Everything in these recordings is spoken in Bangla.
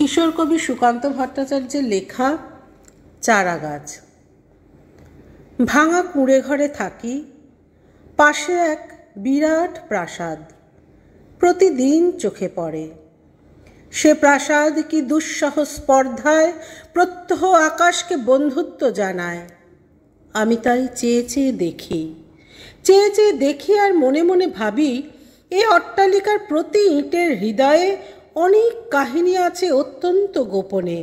কিশোর কবি সুকান্ত ভট্টাচার্যের লেখা চারাগাছ। ভাঙা কুঁড়ে ঘরে থাকি, পাশে এক বিরাট প্রাসাদ প্রতিদিন চোখে পড়ে। সে প্রাসাদ কি দুঃসহ স্পর্ধায় প্রত্যহ আকাশকে বন্ধুত্ব জানায়। আমি তাই চেয়ে চেয়ে দেখি আর মনে মনে ভাবি, এ অট্টালিকার প্রতি ইটের হৃদয়ে অনেক কাহিনী আছে অত্যন্ত গোপনে,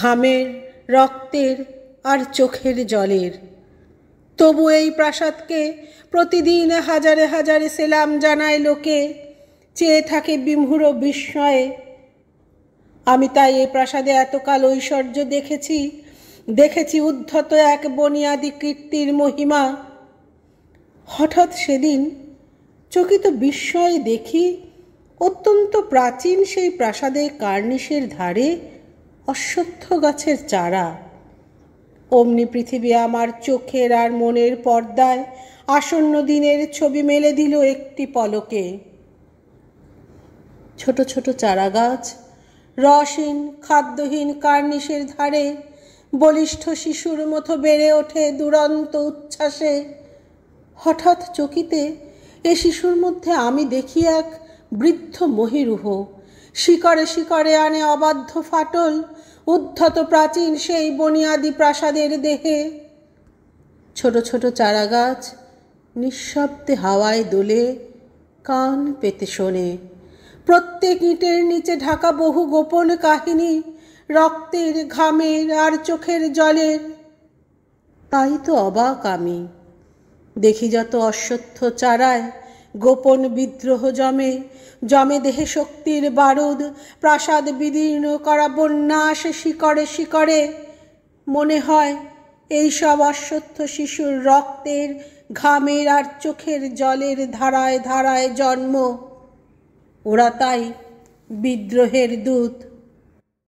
ঘামের, রক্তের আর চোখের জলের। তবু এই প্রাসাদকে প্রতিদিন হাজারে হাজারে সেলাম জানায় লোকে, চেয়ে থাকে বিমূঢ় বিস্ময়ে। আমি তাই এই প্রাসাদে এতকাল ঐশ্বর্য দেখেছি উদ্ধত এক বনিয়াদি কীর্তির মহিমা। হঠাৎ সেদিন চকিত বিস্ময়ে দেখি, অত্যন্ত প্রাচীন সেই প্রাসাদের কার্নিশের ধারে অশ্বত্থ গাছের চারা। অমনি পৃথিবী আমার চোখের আর মনের পর্দায় আসন্ন দিনের ছবি মেলে দিল একটি পলকে। ছোট ছোট চারা গাছ রসহীন খাদ্যহীন কার্নিশের ধারে বলিষ্ঠ শিশুর মতো বেড়ে ওঠে দুরন্ত উচ্ছ্বাসে। হঠাৎ চকিতে এ শিশুর মধ্যে আমি দেখি এক বৃদ্ধ মহিরুহ, শিকড়ে শিকড়ে আনে অবাধ্য ফাটল উদ্ধত প্রাচীন সেই বনিয়াদি প্রাসাদের দেহে। ছোট ছোট চারা গাছ নিঃশব্দে হাওয়ায় দোলে, কান পেতে শোনে। প্রত্যেক ইটের নিচে ঢাকা বহু গোপন কাহিনী, রক্তের, ঘামের আর চোখের জলের। তাই তো অবাক আমি, দেখি যত অশ্বত্থ চারায় গোপন বিদ্রোহ জমে দেহে শক্তির বারুদ, প্রাসাদ বিদীর্ণ করা বন্যা আসে শিকড়ে শিকড়ে। মনে হয় এইসব অশ্বত্থ শিশুর রক্তের, ঘামের আর চোখের জলের ধারায় ধারায় জন্ম। ওরা তাই বিদ্রোহের দূত।